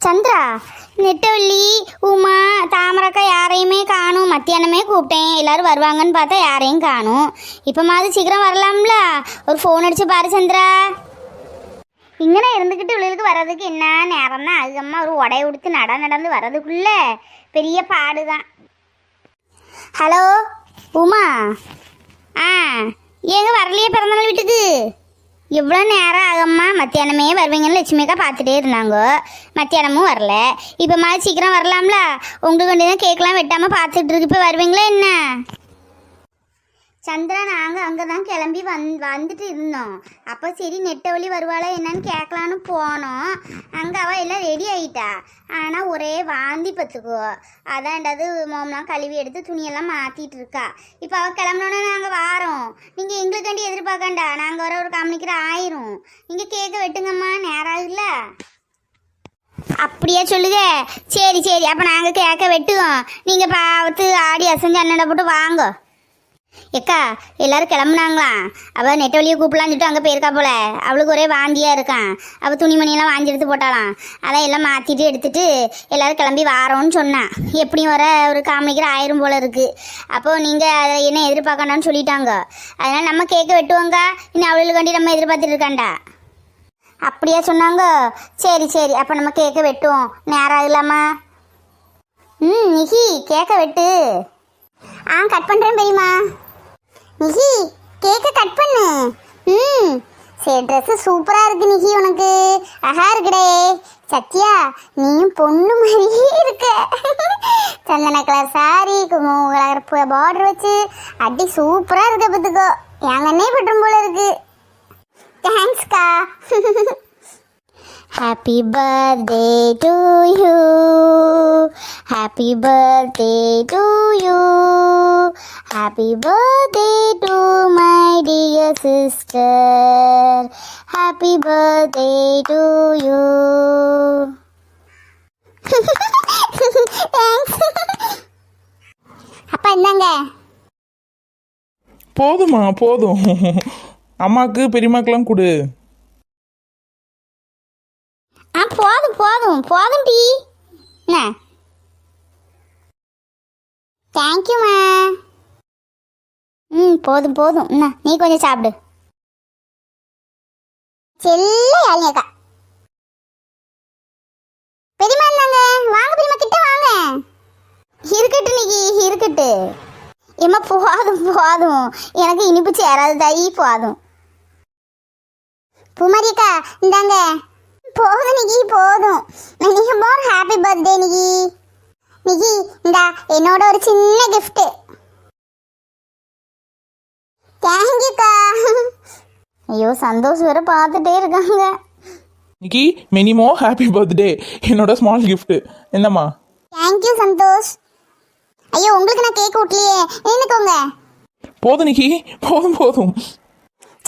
சந்திரா, நெட்டவள்ளி, உமா, தாமரக்கா யாரையுமே காணும். மத்தியானமே கூப்பிட்டேன், எல்லாரும் வருவாங்கன்னு பார்த்தா யாரையும் காணும். இப்போ மாதிரி சீக்கிரம் வரலாம்ல, ஒரு ஃபோன் அடிச்சு பாரு சந்திரா. இங்கே இருந்துக்கிட்டு இவளுக்கு வர்றதுக்கு என்ன நேரம் தான் அதுக்கம்மா ஒரு உடைய உடுத்து நடந்து வர்றதுக்குள்ள பெரிய பாடுதான். ஹலோ உமா, ஏங்க வரலையே பிறந்தநாள் வீட்டுக்கு? எவ்வளோ நேரம் ஆகம்மா? மத்தியானமே வருவீங்கன்னு லட்சுமிக்கா பார்த்துட்டே இருந்தாங்க, மத்தியானமும் வரல. இப்போ மாதிரி சீக்கிரம் வரலாம்ல, உங்களுக்கு வேண்டி தான் கேட்கலாம் வெட்டாமல் பார்த்துட்டு இருக்கு. இப்போ வருவீங்களா என்ன? சந்திரா, நாங்கள் அங்கே தான் கிளம்பி வந்துட்டு இருந்தோம். அப்போ சரி நெட்டவழி வருவாளா என்னன்னு கேட்கலான்னு போனோம். அங்கே அவள் எல்லாம் ரெடி ஆகிட்டா. ஆனால் ஒரே வாந்தி பத்துக்கோ. அதான்டாது மோம்லாம் கழுவி எடுத்து துணியெல்லாம் மாற்றிட்டு இருக்கா. இப்போ அவள் கிளம்புனோன்னா நாங்கள் வாரோம். நீங்கள் எங்களுக்காண்டி எதிர்பார்க்கண்டா, நாங்கள் வர ஒரு காமணிக்கிற ஆயிரும். நீங்கள் கேட்க வெட்டுங்கம்மா, நேரம் ஆகுல்ல. அப்படியா சொல்லுங்க. சரி சரி, அப்போ நாங்கள் கேட்க வெட்டுவோம். நீங்கள் பார்த்து ஆடி அசைஞ்சு அண்ணனை போட்டு வாங்க. எக்கா எல்லாரும் கிளம்புனாங்களா? அவள் நெட்டவழியை கூப்பிடலான்னு சொல்லிட்டு அங்கே போயிருக்கா போல. அவளுக்கு ஒரே வாந்தியாக இருக்கான். அவள் துணிமணியெல்லாம் வாங்கி எடுத்து போட்டாலாம். அதான் எல்லாம் மாற்றிட்டு எடுத்துட்டு எல்லாரும் கிளம்பி வாரோன்னு சொன்னான். எப்படியும் வர ஒரு காமணிக்கிற ஆயிரம் போல இருக்குது. அப்போது நீங்கள் அதை என்ன எதிர்பார்க்கணும்னு சொல்லிட்டாங்க. அதனால் நம்ம கேட்க வெட்டுவோங்க. இன்னும் அவளுக்காண்டி நம்ம எதிர்பார்த்துட்டு இருக்காண்டா. அப்படியா சொன்னாங்க? சரி சரி, அப்போ நம்ம கேட்க வெட்டுவோம். நேரம் ஆகலாமா? நிகி கேட்க வெட்டு. கட் பண்ணுறேன் பெரியம்மா. நிகி கேக்க கட் பண்ணு. சரி, ட்ரெஸ்ஸு சூப்பராக இருக்கு நிகி, உனக்கு அழகா இருக்குடே. சத்யா, நீயும் பொண்ணு மாதிரியே இருக்க. சந்தன கலர் சாரி, குங்கும கலர் பார்டர் வச்சு அடி சூப்பராக இருக்க. பார்த்துக்கோ, என் அண்ணே பட்டும் போல இருக்கு. தேங்க்ஸ்க்கா. Happy birthday to you. Happy birthday to you. Happy birthday to my dear sister. Happy birthday to you. Thanks. அப்பா என்னங்க? போதுமா போதும். அம்மாக்கு பெரியம்மாக்கெல்லாம் கொடு. போதும் போதும் போதும் டி. என்ன? தேங்க்யூம்மா. போதும் போதும். என்ன நீ கொஞ்சம் சாப்பிடு. செல்ல யாழியக்கா. பெரியம்மா இருந்தாங்க, வாங்க பெரியம்மா கிட்ட வாங்க. இருக்கட்டு நிக்கி, இருக்கட்டு. ஏம்மா போதும் போதும், எனக்கு இனிப்பு சேராது தாயி, போதும். பூமாரியக்கா இந்தாங்க. போதும் நிகி போதும். நீங்க போர் ஹாப்பி பர்த்டே நிகி. நிகி இந்தா என்னோட ஒரு சின்ன கிஃப்ட். தேங்க்யூக்கா. ஐயோ சந்தோஷ் வேற பார்த்துட்டே இருக்காங்க. நிக்கி மினிமோ ஹாப்பி பர்த்டே, என்னோட ஸ்மால் கிஃப்ட். என்னம்மா? தேங்க்யூ சந்தோஷ். ஐயோ உங்களுக்கு நான் கேக் ஊட்டலையே, நின்னுக்கோங்க. போதும் நிக்கி, போதும் போதும்.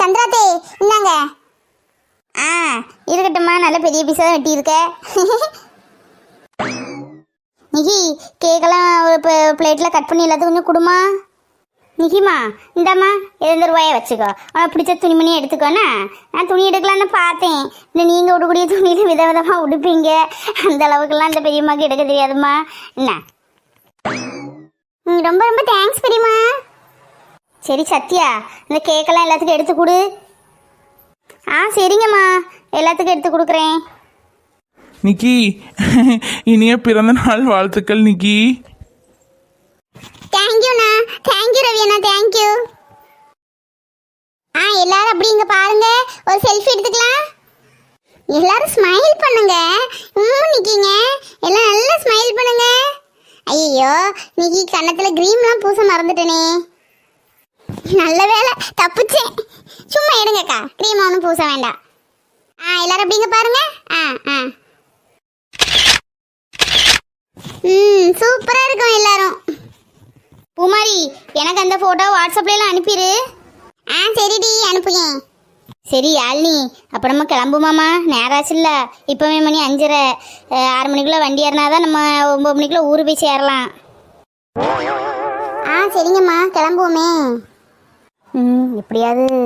சந்திராத்தே இந்தாங்க. இருக்கட்டும்மா, நல்ல பெரிய பீஸா தான் வெட்டியிருக்க. நிகி கேக்கெல்லாம் ஒரு பிளேட்டில் கட் பண்ணி எல்லாத்தையும் கொஞ்சம் கொடுமா. நிகிமா இந்தாம்மா, 2 ரூபாயை வச்சுக்கோ. உனக்கு பிடிச்ச துணிமணி எடுத்துக்கோண்ணா. நான் துணி எடுக்கலான்னு பார்த்தேன். இல்லை நீங்கள் உடக்கூடிய துணியில் விதவிதமாக உடுப்பீங்க, அந்த அளவுக்குலாம் இந்த பெரியம்மாவுக்கு எடுக்க தெரியாதும்மா. என்ன? ரொம்ப ரொம்ப தேங்க்ஸ் பெரியம்மா. சரி சத்யா, இந்த கேக்கெல்லாம் எல்லாத்துக்கும் எடுத்து கொடு. சரிங்கம்மா, எல்லாத்துக்கும் எடுத்து கொடுக்குறேன். நிக்கி இனிய பிறந்த நாள் வாழ்த்துக்கள் நிக்கி. தேங்க்யூண்ணா. தேங்க்யூ ரவி அண்ணா, தேங்க்யூ. எல்லாரும் அப்படி இங்கே பாருங்க, ஒரு செல்ஃபி எடுத்துக்கலாம். எல்லாரும் ஸ்மைல் பண்ணுங்க. நிக்கிங்க எல்லாம் நல்லா ஸ்மைல் பண்ணுங்க. ஐயோ நிக்கி கன்னத்தில் க்ரீம்லாம் பூச மறந்துட்டேனே. நல்ல வேலை தப்பிச்சேன். சும்மா எடுங்கக்கா, க்ரீம் ஒன்றும் பூச வேண்டாம். எல்லாரும் அப்படிங்க பாருங்க. சூப்பராக இருக்கும் எல்லாரும். பூமாரி எனக்கு அந்த ஃபோட்டோ வாட்ஸ்அப்லாம் அனுப்பிடு. சரிடி அனுப்புங்க. சரி யாழினி, அப்போ நம்ம கிளம்புமாம்மா, நேராச்சு இல்லை. இப்போவே மணி 5:30. 6 மணிக்குள்ளே வண்டி ஏறினா தான் நம்ம 9 மணிக்குள்ளே ஊர் போய் சேரலாம். சரிங்கம்மா கிளம்புவோமே. எப்படியாவது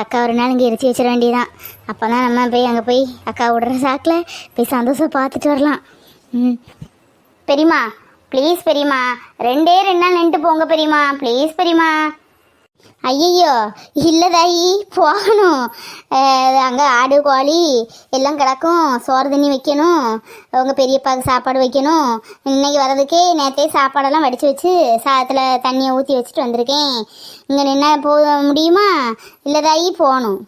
அக்கா ஒரு நாள் இங்கே எரிச்சு வச்சிட வேண்டியதான். அப்போ தான் நம்ம போய் அங்கே போய் அக்கா விடுற சாக்கில் போய் சந்தோஷம் பார்த்துட்டு வரலாம். பெரியம்மா ப்ளீஸ் பெரியம்மா, 2 நாள் நின்றுட்டு போங்க பெரியம்மா, ப்ளீஸ் பெரியம்மா. ஐயையோ இல்லை தாயி, போகணும். அங்கே ஆடு கோழி எல்லாம் கிடக்கும், சோறு தண்ணி வைக்கணும், உங்கள் பெரியப்பாவுக்கு சாப்பாடு வைக்கணும். இன்னைக்கு வர்றதுக்கே நேற்றே சாப்பாடெல்லாம் வடித்து வச்சு சாதத்தில் தண்ணியை ஊற்றி வச்சுட்டு வந்திருக்கேன். இங்கே நின்னா போக முடியுமா? இல்லை தாயி, போகணும்.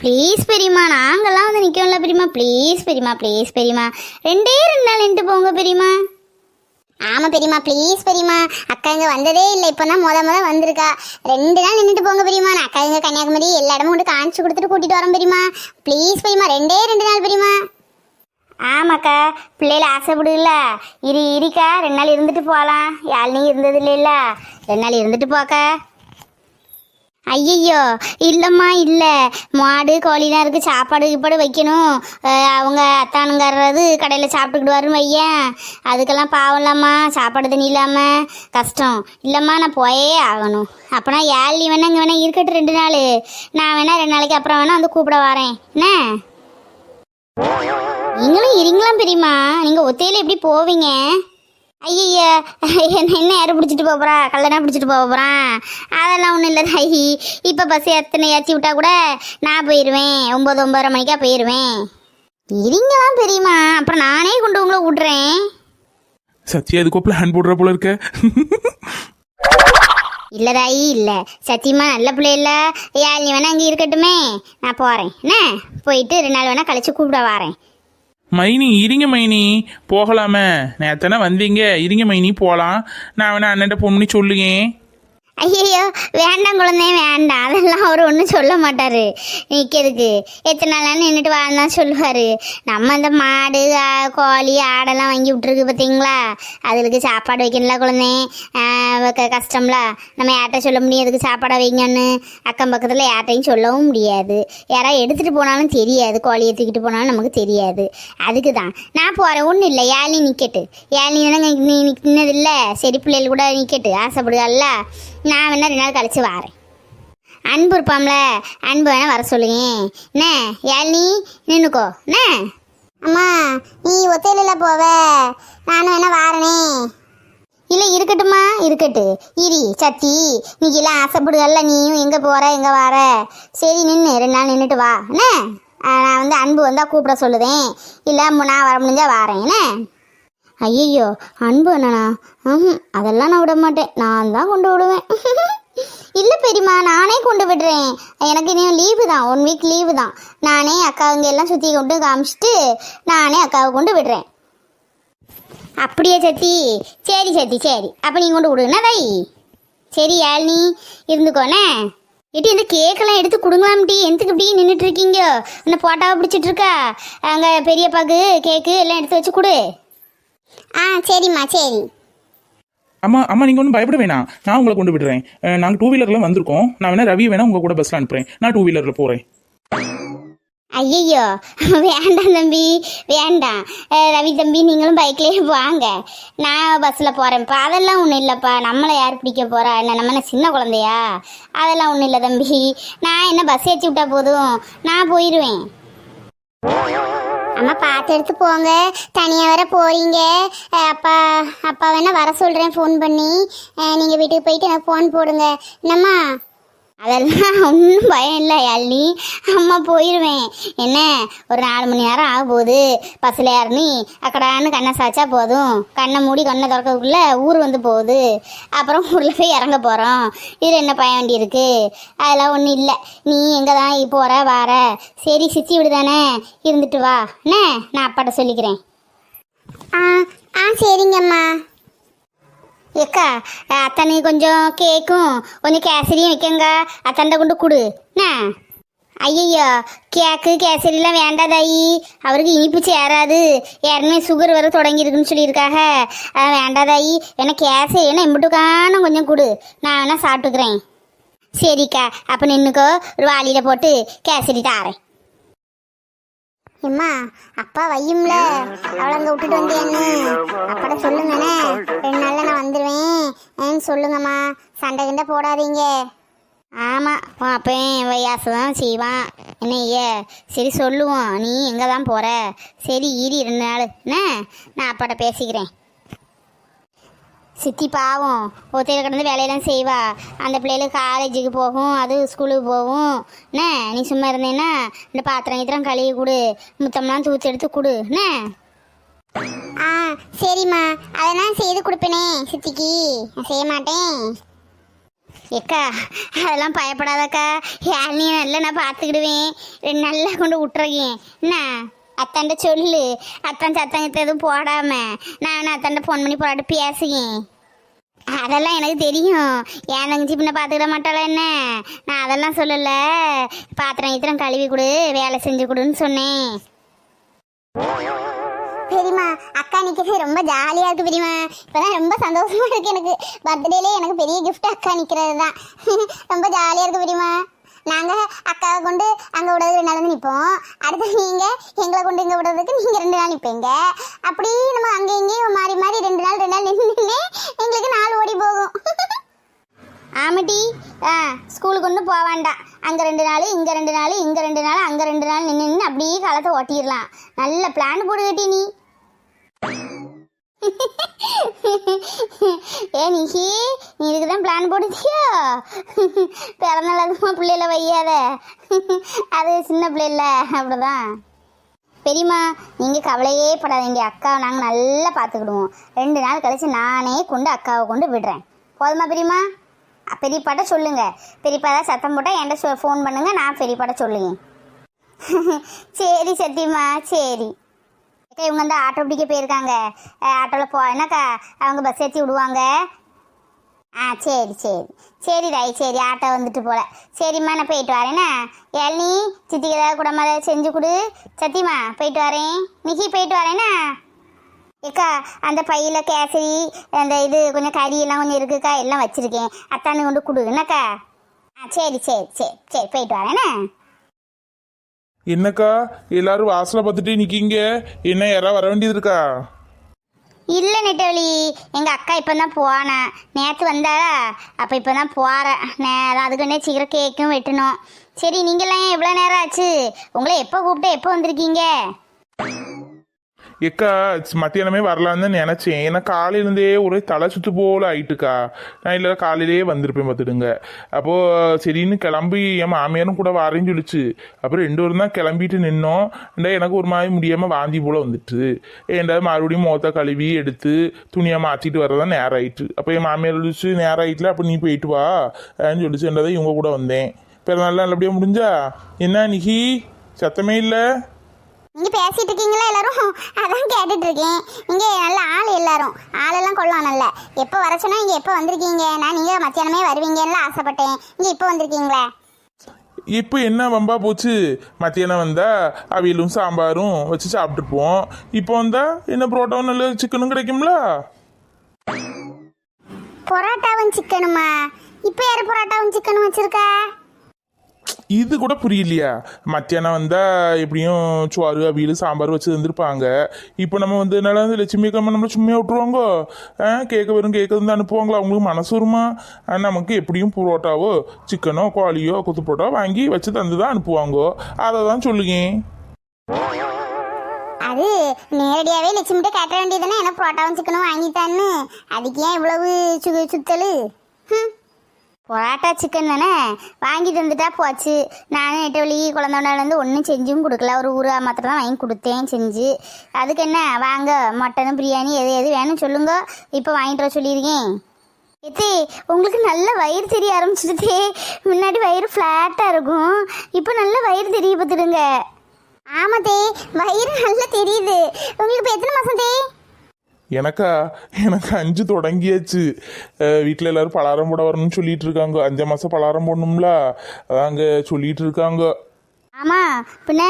ப்ளீஸ் பெரியம்மா, நாங்கள்லாம் வந்து நிற்கல பெரியம்மா, ப்ளீஸ் பெரியம்மா, ப்ளீஸ் பெரியம்மா, 2 நாள் நின்றுட்டு போங்க பெரியம்மா. ஆமாம் பெரியம்மா, ப்ளீஸ் பெரியம்மா, அக்கா இங்கே வந்ததே இல்லை, இப்போ தான் முத வந்திருக்கா. 2 நாள் நின்றுட்டு போங்க பெரியம்மா. நான் அக்கா இங்கே கன்னியாகுமரி எல்லா இடமும் கொண்டு காமிச்சு கொடுத்துட்டு கூட்டிகிட்டு வரோம் பெரியம்மா, ப்ளீஸ் பெரியம்மா, 2 நாள் பெரியம்மா. ஆமாக்கா, பிள்ளைகள் ஆசைப்படுதுல்ல, இருக்கா 2 நாள் இருந்துட்டு போகலாம். யாழ்னி இருந்தது இல்லைல்ல, 2 நாள் இருந்துட்டு போக்கா. ஐயையோ இல்லைம்மா, இல்லை, மாடு கோழிலாம் இருக்குது, சாப்பாடு கீப்பாடு வைக்கணும். அவங்க அத்தானுங்கிறது கடையில் சாப்பிட்டுக்கிடுவாருன்னு வையேன், அதுக்கெல்லாம் பாவம் இல்லாமா, சாப்பாடு தண்ணி இல்லாமல் கஷ்டம். இல்லைம்மா, நான் போயே ஆகணும். அப்போனா ஏழி வேணா இங்கே வேணா இருக்கட்டும் 2 நாள், நான் வேணா 2 நாளைக்கு அப்புறம் வேணா வந்து கூப்பிட வரேன். என்ன நீங்களும் இருங்களாம் பெரியம்மா, நீங்கள் ஒத்தையில் எப்படி போவீங்க? ஐயா என்ன யாரை பிடிச்சிட்டு போகிறா, கல்லணா பிடிச்சிட்டு போகிறான், அதெல்லாம் ஒன்றும் இல்லை தாயி. இப்போ பஸ் எத்தனை ஏற்றி விட்டா கூட நான் போயிடுவேன், 9-9:30 மணிக்கா போயிடுவேன். இருங்களாம் பெரியம்மா, அப்புறம் நானே கொண்டு உங்களை விட்றேன். சத்யா எதுக்கோ பிளான் போடுற போல இருக்க. இல்லை தாயி, இல்லை சத்தியமா நல்ல பிள்ளை இல்லை. ஏழு நீ வேணா அங்கே இருக்கட்டுமே, நான் போகிறேன். என்ன போயிட்டு 2 நாள் வேணா கழிச்சு கூப்பிட வரேன். மைனி இருங்க மைனி, போகலாமே, நேத்தானே வந்தீங்க, இருங்க மைனி போகலாம். நான் வேணா அண்ணன்ட்ட ஃபோன் பண்ணி சொல்லுங்க. ஐயோ வேண்டாம் குழந்தை, வேண்டாம், அதெல்லாம் அவர் ஒன்றும் சொல்ல மாட்டார். நிற்கிறதுக்கு எத்தனை நாளாக நின்றுட்டு வாழ்ந்தான் சொல்லுவார். நம்ம இந்த மாடு கோழி ஆடெல்லாம் வாங்கி விட்ருக்கு பார்த்தீங்களா, அதுக்கு சாப்பாடு வைக்கணும்ல குழந்தை, கஷ்டம்ல. நம்ம யார்கிட்ட சொல்ல முடியும் அதுக்கு சாப்பாடை வைங்கன்னு, அக்கம் பக்கத்தில் யார்ட்டையும் சொல்லவும் முடியாது. யாராவது எடுத்துகிட்டு போனாலும் தெரியாது, கோழியை தூக்கிட்டு போனாலும் நமக்கு தெரியாது. அதுக்கு தான் நான் போகிறேன். ஒன்றும் இல்லை, ஏழி நிற்கட்டு, ஏழி நீ நிற்கினதில்லை, சரி பிள்ளைகள் கூட நிற்கட்டு ஆசைப்படுதல்ல. நான் வேணா 2 நாள் கழிச்சு வரேன். அன்பு இருப்பாம்ல, அன்பு வேணா வர சொல்லுங்க. என்ன யாழ்னி நின்னுக்கோ. என்ன அம்மா நீ ஒத்தையில போவ, நானும் வேணா வாரனே. இல்லை இருக்கட்டும்மா, இருக்கட்டு சத்தி, நீக்கெல்லாம் ஆசைப்படுகல்ல, நீயும் எங்கே போகிற எங்கே வர, சரி நின்று 2 நாள் நின்றுட்டு வா. என்ன நான் வந்து அன்பு வந்தால் கூப்பிட சொல்லுதேன், இல்லை நான் வர முடிஞ்சா வாரேன். என்ன ஐயோ அன்பு அண்ணனா, அதெல்லாம் நான் விட மாட்டேன், நான் தான் கொண்டு விடுவேன். இல்லை பெரியம்மா, நானே கொண்டு விடுறேன். எனக்கு இன்னும் லீவு தான், 1 வீக் லீவு தான். நானே அக்காவுங்க எல்லாம் சுற்றி கொண்டு காமிச்சிட்டு நானே அக்காவை கொண்டு விடுறேன். அப்படியே சத்தி, சரி சத்தி, சரி அப்போ நீங்கள் கொண்டு விடுங்கண்ணா தாய். சரி யாழ்னி இருந்துக்கோண்ணே. எட்டி இந்த கேக்கெல்லாம் எடுத்து கொடுங்களாம்டி, எதுக்கு இப்படி நின்றுட்டு இருக்கீங்க? இந்த போட்டாவை பிடிச்சிட்டு இருக்கா, அங்கே பெரியப்பாக்கு கேக்கு எல்லாம் எடுத்து வச்சு கொடு. சரிம்மா, சரி. அம்மா அம்மா நீங்கள் ஒன்றும் பயப்பட வேணாம், நான் உங்களை கொண்டு விடுறேன். நாங்கள் 2 வீலரில் வந்திருக்கோம், நான் வேணா ரவி வேணா உங்கள் கூட பஸ்ஸில் அனுப்புகிறேன், நான் 2 வீலரில் போகிறேன். ஐயோ வேண்டாம் தம்பி, வேண்டாம். ரவி தம்பி நீங்களும் பைக்லேயே வாங்க, நான் பஸ்ஸில் போகிறேன்ப்பா. அதெல்லாம் ஒன்றும் இல்லைப்பா, நம்மளை யார் பிடிக்க போகிறா என்ன, நம்ம என்ன சின்ன குழந்தையா? அதெல்லாம் ஒன்றும் இல்லை தம்பி, நான் என்ன பஸ் ஏற்றி விட்டா போதும், நான் போயிடுவேன். அம்மா பார்த்து எடுத்து போங்க, தனியாக வர போகிறீங்க. அப்பா வேணா வர சொல்கிறேன் ஃபோன் பண்ணி, நீங்கள் வீட்டுக்கு போயிட்டு எனக்கு ஃபோன் போடுங்க. என்னம்மா அதெல்லாம் ஒன்றும் பயம் இல்லை யாழ்னி, அம்மா போயிடுவேன். என்ன ஒரு 4 மணி நேரம் ஆக போகுது, பஸ்ஸில் ஏறி அக்கடான்னு கண்ணை சாய்ச்சா போதும், கண்ணை மூடி கண்ணை திறக்கக்குள்ளே ஊர் வந்து போகுது, அப்புறம் ஊரில் போய் இறங்க போகிறோம். இதில் என்ன பயம் வேண்டி இருக்குது? அதெல்லாம் ஒன்றும் இல்லை. நீ எங்கே தான் போகிற வார, சரி சித்தி விடு தானே, இருந்துட்டு வா. என்ன நான் அப்பாட்ட சொல்லிக்கிறேன். சரிங்கம்மா. ஏக்கா அத்தனை கொஞ்சம் கேக்கும் கொஞ்சம் கேசரியும் வைக்கங்க, அத்தண்டை கொண்டு கொடு. என்ன ஐயய்யோ கேக்கு கேசரிலாம் வேண்டாதாயி, அவருக்கு இனிப்பு சேராது, ஏற்கனவே சுகர் வர தொடங்கியிருக்குன்னு சொல்லியிருக்காக, அதான் வேண்டாதாயி. வேணா கேசரி வேணா இம்பிட்டுக்கான கொஞ்சம் கொடு, நான் வேணா சாப்பிட்டுக்கிறேன். சரிக்கா அப்போ நின்றுக்கோ, ஒரு வாளியில் போட்டு கேசரி தாரேன். எம்மா அப்பா வையும்ல அவளை அங்கே விட்டுட்டு வந்தேன்னு அப்பாட சொல்லுங்கண்ணே 2 நாளில் நான் வந்துடுவேன் சொல்லுங்கம்மா சண்டை கிண்டை போடாதீங்க. ஆமாம் அப்பேன் வையாசு தான் செய்வான் என்ன ஐயா சரி சொல்லுவோம். நீ எங்கே தான் போகிற? சரி இரு 2 நாள் என்ன நான் அப்பாட்ட பேசிக்கிறேன். சித்தி பாவம் ஒத்தையில் கிடந்து வேலையெல்லாம் செய்வா. அந்த பிள்ளைகளுக்கு காலேஜுக்கு போகும், அது ஸ்கூலுக்கு போகும். என்ன நீ சும்மா இருந்தேன்னா இந்த பாத்திரம் கீத்திரம் கழுவி கொடு, முத்தம்லாம் தூத்து எடுத்து கொடு என்ன. ஆ சரிம்மா அதை நான் செய்து கொடுப்பேனே சித்திக்கு, நான் செய்ய மாட்டேன். ஏக்கா அதெல்லாம் பயப்படாதக்கா, யாழ்னி நல்லா நான் பார்த்துக்கிடுவேன். 2 நாளில் கொண்டு விட்டுறேன் என்ன. அத்தாண்ட சொல்லு, அத்தான் சத்தம் எதுவும் போடாம நான் அத்தாண்ட ஃபோன் பண்ணி போராட்டு பேசுகிறேன். அதெல்லாம் எனக்கு தெரியும், என் தங்கச்சி பின்ன பார்த்துக்கிட மாட்டாளா என்ன. நான் அதெல்லாம் சொல்லலை, பாத்திரம் கீத்திரம் கழுவி கொடு, வேலை செஞ்சு கொடுன்னு சொன்னேன். பெரியம்மா அக்கா நிற்கிறது ரொம்ப ஜாலியாக இருக்குது பெரியம்மா. இப்போதான் ரொம்ப சந்தோஷமா இருக்கு எனக்கு. பர்த்டேலே எனக்கு பெரிய gift அக்கா நிற்கிறது தான். ரொம்ப ஜாலியாக இருக்குது பெரியம்மா. நாங்கள் அக்காவை கொண்டு அங்கே விடுறது 2 நாள் வந்து நிற்போம். அடுத்து நீங்கள் எங்களை கொண்டு இங்கே விடுறதுக்கு நீங்கள் 2 நாள் நிற்பீங்க. அப்படி நம்ம அங்கே இங்கேயும் மாறி மாறி 2 நாள் நின்று எங்களுக்கு நாள் ஓடி போகும். ஆமாட்டி ஸ்கூலுக்கு ஒன்றும் போக வேண்டாம். அங்கே 2 நாள் இங்கே 2 நாள் இங்கே 2 நாள் அங்கே 2 நாள் நின்று அப்படியே காலத்தை ஓட்டிடலாம். நல்ல பிளான் போடு கட்டி நீ. ஏ நிஷி நீ இதுக்கு தான் பிளான் போடுதியோ? பிறந்தநாள் அதுமா பிள்ளைல வையாத, அது சின்ன பிள்ளைல அப்படிதான். பெரியம்மா நீங்கள் கவலையே படாதீங்க, அக்காவை நாங்கள் நல்லா பார்த்துக்கிடுவோம். 2 நாள் கழிச்சு நானே கொண்டு அக்காவை கொண்டு விடுறேன். போதுமா பெரியம்மா? பெரியப்பாட்ட சொல்லுங்க, பெரியப்பா தான் சத்தம் போட்டால் என்கிட்ட ஃபோன் பண்ணுங்க, நான் பெரியப்பாட்ட சொல்லுங்க. சரி சத்தியம்மா சரி. அக்கா இவங்க வந்து ஆட்டோ பிடிக்க போயிருக்காங்க, ஆட்டோவில் என்னக்கா அவங்க பஸ் ஏற்றி விடுவாங்க. சரி சரி சரி ராய் சரி, ஆட்டோ வந்துட்டு போல. சரிம்மா நான் போயிட்டு வரேண்ணா. ஏழ்னி சித்திக்கு ஏதாவது கூட மாதிரி செஞ்சு கொடு. சத்தியம்மா போயிட்டு வரேன். நிக்கி போயிட்டு வரேண்ணா. ஏக்கா அந்த பையில் கேசரி அந்த இது கொஞ்சம் கறி எல்லாம் கொஞ்சம் இருக்குக்கா, எல்லாம் வச்சுருக்கேன், அத்தானு கொண்டு கொடு என்னக்கா. சரி சரி சரி சரி போயிட்டு வரேண்ணா. என்னக்கா எல்லாரும் வாசலை பார்த்துட்டு நிற்கீங்க, என்ன யாராவது வர வேண்டியது இருக்கா? இல்லை நெட்டவழி, எங்கள் அக்கா இப்போ தான் போனேன், நேற்று வந்தாளா, அப்போ இப்போ தான் போகிறேன். அதுக்குன்னே சீக்கிரம் கேக்கும் வெட்டணும். சரி நீங்களாம் எவ்வளோ நேரம் ஆச்சு? உங்களை எப்போ கூப்பிட்டு எப்போ வந்திருக்கீங்க? ஏக்கா மத்தியானமே வரலான்னு தான் நினச்சேன், ஏன்னா காலையிலேருந்தே ஒரே தலை சுத்து போல் ஆயிட்டுக்கா. நான் இல்லை காலையிலேயே வந்திருப்பேன் பார்த்துடுங்க. அப்போது சரின்னு கிளம்பி என் மாமியாரும் கூட வரேன்னு சொல்லிச்சு. அப்புறம் 2 பேரும் தான் கிளம்பிட்டு நின்னோம். எனக்கு ஒரு மாதிரி முடியாமல் வாந்தி போல் வந்துட்டு ஏன்டாவது மறுபடியும் முகத்தை கழுவி எடுத்து துணியாக மாற்றிட்டு வரதான் நேரம் ஆயிட்டு. அப்போ என் மாமியார் சொல்லிச்சு நேரம் ஆயிட்டுல, அப்போ நீ போயிட்டு வா அப்படின்னு சொல்லிச்சு. என்றதை இவங்க கூட வந்தேன். பிறநாள் நல்லபடியாக முடிஞ்சா? என்ன நிகி சத்தமே இல்லை? நீங்கள் பேசிட்டு இருக்கீங்களா எல்லாரும்? அதான் கேட்டுட்டு இருக்கேன். இங்கே நல்ல ஆள் எல்லாரும் ஆளெல்லாம் கொள்ளலாம். நல்ல எப்போ வர சொன்னா இங்கே எப்போ வந்திருக்கீங்க? நான் நீங்கள் மத்தியானமே வருவீங்கன்னு ஆசைப்பட்டேன், இங்கே இப்போ வந்திருக்கீங்களே. இப்போ என்ன வம்பா போச்சு? மத்தியானம் வந்தா அவியலும் சாம்பாரும் வச்சு சாப்பிட்டுருப்போம். இப்போ வந்தா என்ன புரோட்டாவும் நல்ல சிக்கனும் கிடைக்கும்ல. பொரோட்டாவும் சிக்கனுமா? இப்போ யார் பொரோட்டாவும் சிக்கனும் வச்சிருக்கா? இது கூட புரியலையா? மத்தியானம் வந்தா எப்படியும் சோறு அவியல் சாம்பார் வச்சு தந்துருப்பாங்க. இப்போ நம்ம வந்து என்னால வந்து லட்சுமி கிழமை நம்மளை சும்மையாக விட்டுருவாங்கோ? கேட்க வெறும் கேட்க வந்து அனுப்புவாங்களா? அவங்களுக்கு மனசு வருமா? நமக்கு எப்படியும் புரோட்டாவோ சிக்கனோ கோழியோ கொத்து புரோட்டா வாங்கி வச்சு தந்து தான் அனுப்புவாங்கோ. அதை தான் சொல்லுங்க. அது நேரடியாகவே லட்சுமிகிட்ட கேட்ட வேண்டியதுதானே, என்ன புரோட்டாவும் சிக்கனும் வாங்கித்தான்னு. அதுக்கு ஏன் இவ்வளவு சுத்தல்? பொராட்டா சிக்கன் தானே வாங்கி தந்துட்டா போச்சு. நானும் நெட்டவழி குழந்தோண்டாலேருந்து ஒன்றும் செஞ்சும் கொடுக்கல, ஒரு ஊரா மாத்திரம் தான் வாங்கி கொடுத்தேன் செஞ்சு. அதுக்கு என்ன வாங்க மட்டன் பிரியாணி எது எது வேணும் சொல்லுங்க, இப்போ வாங்கிட்டு வர சொல்லியிருக்கேன். எத்தி உங்களுக்கு நல்ல வயிறு தெரிய ஆரம்பிச்சிடுதே. முன்னாடி வயிறு ஃப்ளாட்டாக இருக்கும், இப்போ நல்ல வயிறு தெரிய பார்த்துடுங்க. ஆமாத்தே வயிறு நல்லா தெரியுது. உங்களுக்கு இப்போ எத்தனை மாதம் தே? எனக்கு 5 தொடங்கியாச்சு. வீட்டில் எல்லாரும் பலாரம் போட வரணும்னு சொல்லிட்டு இருக்காங்க. 5 மாதம் பலாரம் போடணும்ல, அதான் அங்கே சொல்லிட்டு இருக்காங்க. ஆமாம் பின்ன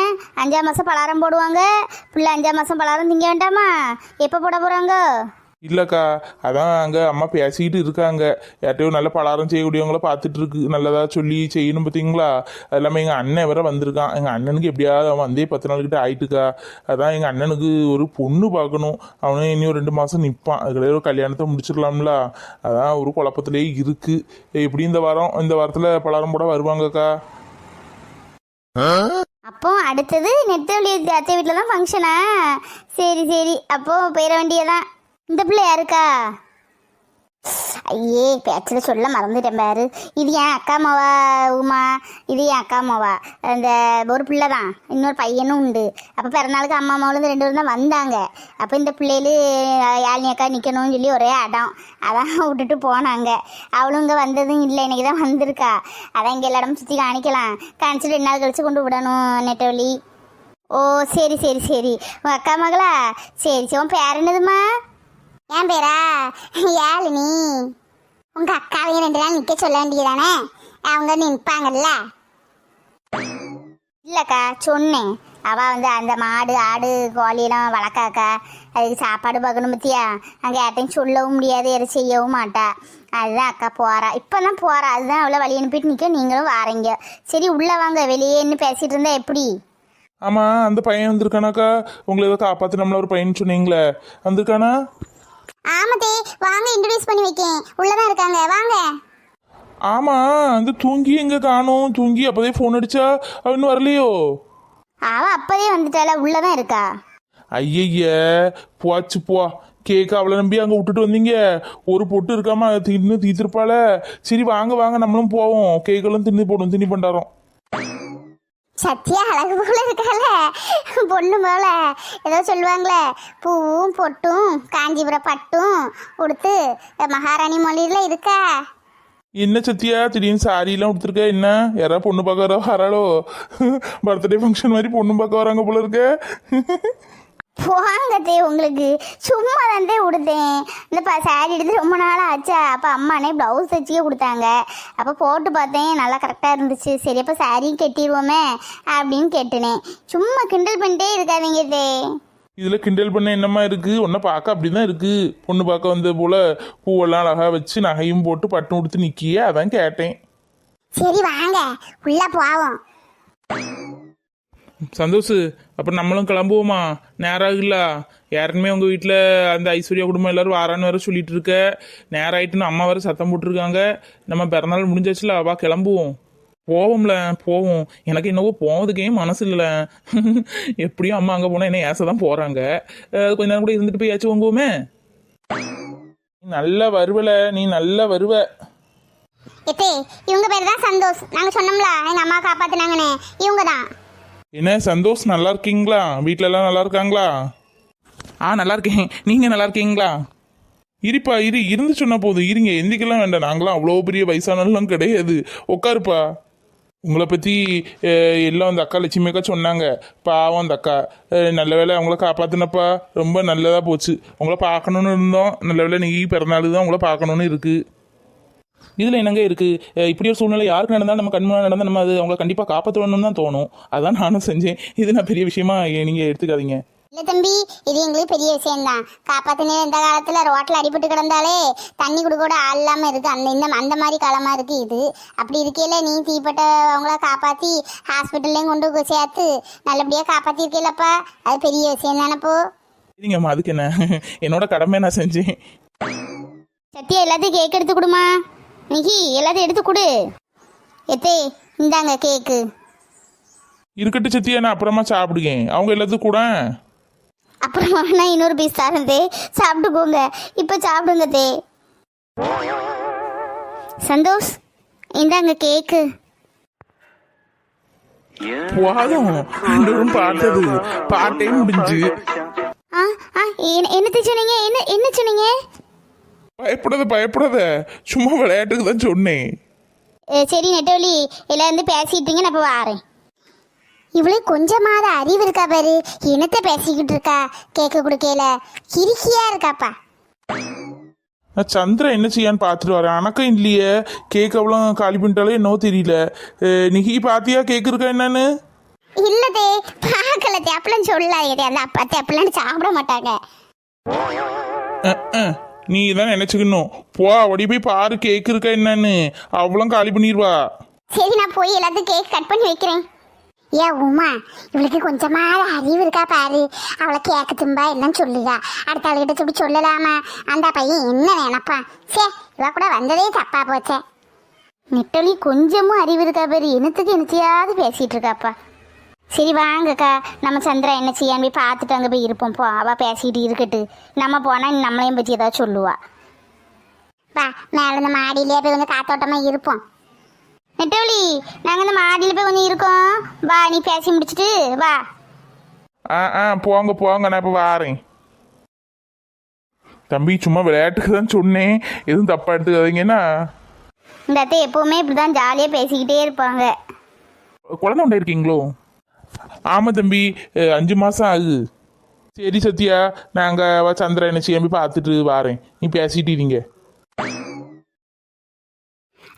5ஆம் மாதம் பலாரம் போடுவாங்க. பிள்ளை 5ஆம் மாதம் பலாரம் திங்க வேண்டாமா? எப்போ போட போகிறாங்க? இல்லைக்கா, அதான் அங்கே அம்மா பேசிக்கிட்டு இருக்காங்க. யார்ட்டையோ நல்ல பலகாரம் செய்யக்கூடியவங்கள பார்த்துட்டு இருக்கு, நல்லதா சொல்லி செய்யணும் பார்த்தீங்களா. அது இல்லாமல் எங்கள் அண்ணன் வேற வந்திருக்கான். எங்கள் அண்ணனுக்கு எப்படியாவது அவன் வந்தே 10 நாள்கிட்ட ஆயிட்டுக்கா. அதான் எங்கள் அண்ணனுக்கு ஒரு பொண்ணு பார்க்கணும். அவனே இன்னும் 2 மாதம் நிற்பான். அதுக்குள்ளே ஒரு கல்யாணத்தை முடிச்சிடலாம்ல. அதான் ஒரு குழப்பத்திலே இருக்கு. எப்படி இந்த வாரத்தில் பலகாரம் போட வருவாங்கக்கா. அப்போ அடுத்தது நெட்டவழி அத்தை வீட்டில் தான் ஃபங்க்ஷனா? சரி சரி, அப்போ போயிட வேண்டியதான். இந்த பிள்ளை யாருக்கா? ஐயே, பேச்சில் சொல்ல மறந்துட்டேன் பாரு. இது என் அக்கா மாவா உமா, இது என் அக்கா மாவா. அந்த ஒரு பிள்ளை தான், இன்னொரு பையனும் உண்டு. அப்போ பிறநாளுக்கு அம்மா அம்மாவும் 2 பேரும் தான் வந்தாங்க. அப்போ இந்த பிள்ளைகளு யாழினி அக்கா நிற்கணும்னு சொல்லி ஒரே அடம், அதான் விட்டுட்டு போனாங்க. அவளும் இங்கே வந்ததும் இல்லை, இன்னைக்கு தான் வந்திருக்கா. அதான் இங்கே எல்லா இடமும் சுற்றி காணிக்கலாம், காணிச்சிட்டு 2 நாள் கழிச்சு கொண்டு விடணும் நெட்டவழி. ஓ சரி சரி சரி, உன் அக்கா மகளா? சரி சரி, உன் பேர் என்னதுமா? என் பேரா யாழினி. உங்க அக்காவையும் 2 நாள் நிக்க சொல்ல வேண்டியதானே, அவங்க நிற்பாங்கல்ல. இல்லைக்கா, சொன்னேன். அவள் வந்து அந்த மாடு ஆடு கோழியெல்லாம் வளர்க்காக்கா, அதுக்கு சாப்பாடு பார்க்கணும் பற்றியா. அங்கே யார்ட்டையும் சொல்லவும் முடியாது, எதுவும் செய்யவும் மாட்டா. அதுதான் அக்கா போகிறா, இப்போ தான் போகிறா. அதுதான் அவளை வழி அனுப்பிட்டு நிற்க, நீங்களும் வாரீங்க. சரி உள்ளே வாங்க, வெளியே என்ன பேசிகிட்டு இருந்தா எப்படி? ஆமாம், அந்த பையன் வந்திருக்கானாக்கா. உங்களை ஏதோ காப்பாற்றினோம்ல ஒரு பையன் சொன்னீங்களே, வந்திருக்கானா? ஆமாத்தே, வாங்க இன்ட்ரோடியூஸ் பண்ணி வைக்கேன். உள்ளதான் இருக்காங்க, வாங்க. ஆமாம், அந்த தூங்கி எங்கே காணோம்? தூங்கி அப்போதே ஃபோன் அடிச்சா அவன் இன்னும் வரலையோ? அவள் அப்போதே வந்துட்டாள, உள்ளே தான் இருக்கா. ஐயய்ய, போச்சு போ. கேக்கு அவளை நம்பி அங்கே விட்டுட்டு வந்தீங்க. ஒரு பொட்டு இருக்காம தின்னு தீத்திருப்பாள. சரி வாங்க வாங்க, நம்மளும் போவோம். கேக்கெல்லாம் தின்னு போடும், தின்னி பண்டாரோம். சத்தியா அழகு போல இருக்கால, பொண்ணு போல. ஏதோ சொல்லுவாங்களே, பூவும் பொட்டும் காஞ்சிபுரம் பட்டும் கொடுத்து மகாராணி மொழியில இருக்கா. என்ன சத்தியா திடீர்னு சாரியெல்லாம் கொடுத்துருக்க? என்ன யாராவது பொண்ணு பார்க்க வராளோ? பர்த்டே ஃபங்க்ஷன் மாதிரி பொண்ணு பார்க்க வராங்க போல இருக்க. போங்கத்தே, உங்களுக்கு சும்மா தான்தே கொடுத்தேன். இந்த சாரி எடுத்து ரொம்ப நாள் ஆச்சா. அப்போ அம்மானே ப்ளவுஸ் தைச்சியே கொடுத்தாங்க. அப்போ போட்டு பார்த்தேன், நல்லா கரெக்டாக இருந்துச்சு. சரி அப்போ சாரியும் கட்டிடுவோமே அப்படின்னு கேட்டுனேன். சும்மா கிண்டல் பண்ணிட்டே இருக்காதீங்க தே. இதில் கிண்டல் பண்ண என்னம்மா இருக்குது? ஒன்றை பார்க்க அப்படி தான் இருக்குது. பொண்ணு பார்க்க வந்த போல் பூவெல்லாம் அழகாக வச்சு நகையும் போட்டு பட்டும் கொடுத்து நிற்கியே, அதான் கேட்டேன். சரி வாங்க உள்ள போவோம். சந்தோஷ், அப்புறம் நம்மளும் கிளம்புவோமா? நேரம் ஆகுல்ல. யாருமே உங்கள் வீட்டில் அந்த ஐஸ்வர்யா குடும்பம் எல்லோரும் வாரான்னு வேறு சொல்லிட்டு இருக்க. நேரம் ஆகிட்டுன்னு அம்மா வேறு சத்தம் போட்டிருக்காங்க. நம்ம பிறநாள் முடிஞ்சாச்சுல, வா கிளம்புவோம். போவோம்ல, போவோம். எனக்கு என்னவோ போவதுக்கே மனசு இல்லை. எப்படியும் அம்மா அங்கே போனால் என்ன ஏச தான் போகிறாங்க. கொஞ்ச நேரம் கூட இருந்துட்டு போய் ஏச்சு வாங்குவோமே. நீ நல்லா வருவல, நீ நல்லா வருவ. எப்பே இவங்க பேர் தான் சந்தோஷ். நாங்கள் சொன்னோம்ல எங்கள் அம்மா காப்பாற்றினாங்கன்னு, இவங்க தான். என்ன சந்தோஷ், நல்லா இருக்கீங்களா? வீட்டில எல்லாம் நல்லா இருக்காங்களா? நல்லா இருக்கேன். நீங்கள் நல்லா இருக்கீங்களா? இருப்பா, இருந்து சொன்ன போதும். இருங்க, எந்திரிக்கலாம் வேண்டாம். நாங்களாம் அவ்வளோ பெரிய வயசானலாம் கிடையாது. உட்காருப்பா. உங்களை பற்றி எல்லாம் அந்த அக்கா லட்சுமி அக்கா சொன்னாங்க. பாவம் அந்த அக்கா, நல்ல வேலை அவங்கள காப்பாற்றினப்பா. ரொம்ப நல்லதாக போச்சு. உங்களை பார்க்கணுன்னு இருந்தோம். நல்ல வேலை நீ பிறநாள் தான் உங்களை பார்க்கணுன்னு இருக்குது. இதில் என்னங்க இருக்குது? இப்படி ஒரு சூழ்நிலை யாருக்கு நடந்தால் நம்ம கண்முன்னாடி நடந்தால் நம்ம அது அவங்கள கண்டிப்பாக காப்பாற்றணும்னு தான் தோணும். அதான் நானும் செஞ்சேன். இது நான் பெரிய விஷயமா நீங்கள் எடுத்துக்காதீங்க. இல்லை தம்பி, இது எங்களுக்கு பெரிய விஷயம்தான். காப்பாற்றினே இந்த காலத்தில் ரோட்டில் அடிபட்டு கிடந்தாலே தண்ணி கொடுக்கூட ஆள் இல்லாமல் இருக்குது. அந்த மாதிரி காலமாக இருக்குது இது. அப்படி இருக்கையில நீ தீப்பட்டவங்கள காப்பாற்றி ஹாஸ்பிட்டல்லையும் கொண்டு சேர்த்து நல்லபடியாக காப்பாற்றிருக்கீங்களப்பா. அது பெரிய விஷயம் தானப்போ. சரிங்கம்மா, அதுக்கு என்ன, என்னோட கடமை நான் செஞ்சேன். சத்தியா எல்லாத்தையும் கேக் எடுத்து கொடுமா. நிக்கி எல்லாத்தையும் எடுத்து கொடு. எத்தே இந்தாங்க கேக்கு. இருக்கட்டும் சத்தியா, நான் அப்புறமா சாப்பிடுவேன். அவங்க எல்லாத்துக்கும் கூட அப்புறமா நான் இன்னொரு பீஸ் தரேன் தே, சாப்பிட்டு போங்க. இப்போ சாப்பிடுங்க தே. சந்தோஷ் இந்தாங்க கேக்கு. போதும், ரெண்டு பேரும் பார்த்தது பாட்டே முடிஞ்சு. என்ன சொன்னீங்க? என்ன சொன்னீங்க? பயப்படாத, சும்மா விளையாட்டுக்கு தான் சொன்னேன். சரி நெட்டவழி எல்லாம் இருந்து பேசிட்டீங்க, நான் இப்போ வாரேன். இவ்வளோ கொஞ்சமாவது அறிவு இருக்கா பாரு, என்னத்தை பேசிக்கிட்டு இருக்கா. கேட்க கொடுக்கல கிறுக்கியா இருக்காப்பா. நான் சந்திரன் என்ன செய்யான்னு பார்த்துட்டு வரேன். அணக்கம் இல்லையே, கேக் அவ்வளோ காலி பண்ணிட்டாலே என்னவோ தெரியல. நிகி பாத்தியா கேக் இருக்கா என்னன்னு? இல்லதே, பார்க்கலதே. அப்பெல்லாம் சொல்லாதே, அந்த அப்பத்தை அப்பெல்லாம் சாப்பிட மாட்டாங்க. நீ தான் நினைச்சுக்கணும். போ ஓடி போய் பாரு கேக் இருக்கா என்னன்னு. அவளும் காலி பண்ணிடுவா. சரி நான் போய் எல்லாத்தையும் கேக் கட் பண்ணி வைக்கிறேன். ஏன் உமா இவளுக்கு கொஞ்சமாவது அறிவு இருக்கா பாரு. அவளை கேக்கு தும்பா எல்லாம் சொல்லுதா. அடுத்த ஆளுகிட்ட சொல்லி சொல்லலாமா? அந்த பையன் என்ன நினைப்பான்? சே இவ கூட வந்ததே தப்பா போச்சே. நெட்டொலி கொஞ்சமும் அறிவு இருக்கா பாரு. என்னத்துக்கு என்னத்தையாவது பேசிட்டு இருக்காப்பா. சரி வாங்கக்கா, நம்ம சந்திரா என்ன செய்யான்னு போய் பார்த்துட்டு அங்கே போய் இருப்போம். போ, அவள் பேசிக்கிட்டு இருக்கட்டு. நம்ம போனால் நம்மளையும் பற்றி ஏதாவது சொல்லுவா. வா மேலே இந்த மாடியிலே போய் கொஞ்சம் காத்தோட்டமா இருப்போம். நெட்டவழி, நாங்கள் இந்த மாடியில் போய் கொஞ்சம் இருக்கோம். வா, நீ பேசி முடிச்சிட்டு வா. போங்க போங்க, நான் இப்போ வாரேன். தம்பி சும்மா விளையாட்டுக்கு தான் சொன்னேன், எதுவும் தப்பா எடுத்துக்காதீங்கன்னா. இந்த அத்தை எப்போவுமே இப்படி தான் ஜாலியாக பேசிக்கிட்டே இருப்பாங்க. குழந்தை உண்டாயிருக்கீங்களோ? ஆமாம் தம்பி, 5 மாதம் ஆகுது. சரி சத்யா, நாங்கள் சந்திரா என்ன செய்ய போய் பார்த்துட்டு வாரேன். நீ பேசிட்டு இருங்க.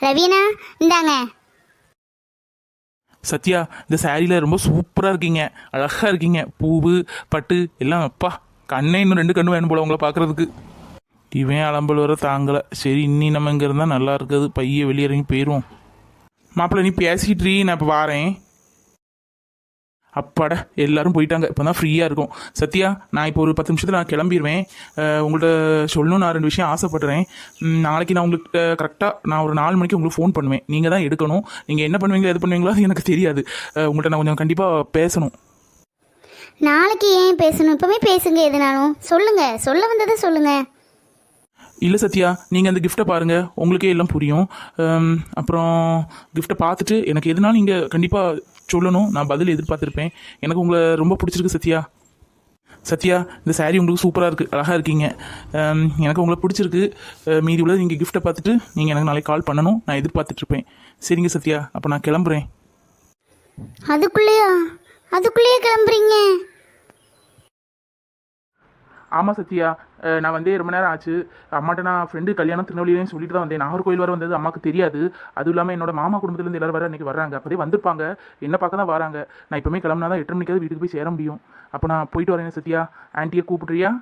ரவீனா இந்தாங்க. சத்யா, இந்த சாரியில் ரொம்ப சூப்பராக இருக்கீங்க, அழகாக இருக்கீங்க. பூவு பட்டு எல்லாம் அப்பா கண்ணே இன்னும் 2 கண்ணு வேணும் போல உங்களை பார்க்குறதுக்கு. இவன் அலம்பல் வர தாங்கலை. சரி இன்னி நம்ம இங்கே இருந்தால் நல்லா இருக்குது. பைய வெளியே இறங்கி போயிடுவோம். மாப்பிள்ளை நீ பேசிட்டு நான் இப்போ வாரேன். அப்பாடா எல்லாரும் போயிட்டாங்க. இப்போ தான் ஃப்ரீயாக இருக்கும். சத்யா, நான் இப்போ ஒரு 10 நிமிஷத்தில் நான் கிளம்பிடுவேன். உங்கள்கிட்ட சொல்லணும், நான் 2 விஷயம் ஆசைப்படுறேன். நாளைக்கு நான் உங்கள்கிட்ட கரெக்டாக நான் ஒரு 4 மணிக்கு உங்களுக்கு ஃபோன் பண்ணுவேன். நீங்கள் தான் எடுக்கணும். நீங்கள் என்ன பண்ணுவீங்களோ எது பண்ணுவீங்களோ அது எனக்கு தெரியாது. உங்கள்கிட்ட நான் கொஞ்சம் கண்டிப்பாக பேசணும். நாளைக்கு ஏன் பேசணும்? இப்போவே பேசுங்க. எதுனாலும் சொல்லுங்கள். சொல்ல வந்ததை சொல்லுங்கள். இல்லை சத்யா, நீங்கள் அந்த கிஃப்ட்டை பாருங்கள், உங்களுக்கே எல்லாம் புரியும். அப்புறம் கிஃப்ட்டை பார்த்துட்டு எனக்கு எதுனாலும் நீங்கள் கண்டிப்பாக சொல்லணும். நான் பதில் எதிர்பார்த்துருப்பேன். எனக்கு உங்களை ரொம்ப பிடிச்சிருக்கு சத்யா. சத்யா, இந்த சாரீ உங்களுக்கு சூப்பராக இருக்குது, அழகாக இருக்கீங்க. எனக்கு உங்களை பிடிச்சிருக்கு. மீதி உள்ளது நீங்கள் கிஃப்ட்டை பார்த்துட்டு நீங்கள் எனக்கு நாளைக்கு கால் பண்ணணும். நான் எதிர்பார்த்துட்ருப்பேன். சரிங்க சத்யா, அப்போ நான் கிளம்புறேன். அதுக்குள்ளேயே கிளம்புறீங்க? ஆமாம் சத்யா, நான் வந்து ரொம்ப நேரம் ஆச்சு. அம்மாட்ட நான் ஃப்ரெண்டு கல்யாணம் திருநெல்வேலியும் சொல்லிட்டு தான் வந்தேன். நாகர்கோயில் வர வந்தது அம்மாவுக்கு தெரியாது. அதுவும் இல்லாமல் என்னோட மாமா குடும்பத்துலேருந்து எல்லாரும் வர அன்றைக்கி வர்றாங்க. அப்போதே வந்திருப்பாங்க, என்ன பார்க்க தான் வராங்க. நான் இப்போமே கிளம்புனா தான் 8 மணிக்காவது வீட்டுக்கு போய் சேர முடியும். அப்போ நான் போயிட்டு வரேன் சத்யா. ஆன்ட்டியை கூப்பிட்றியா?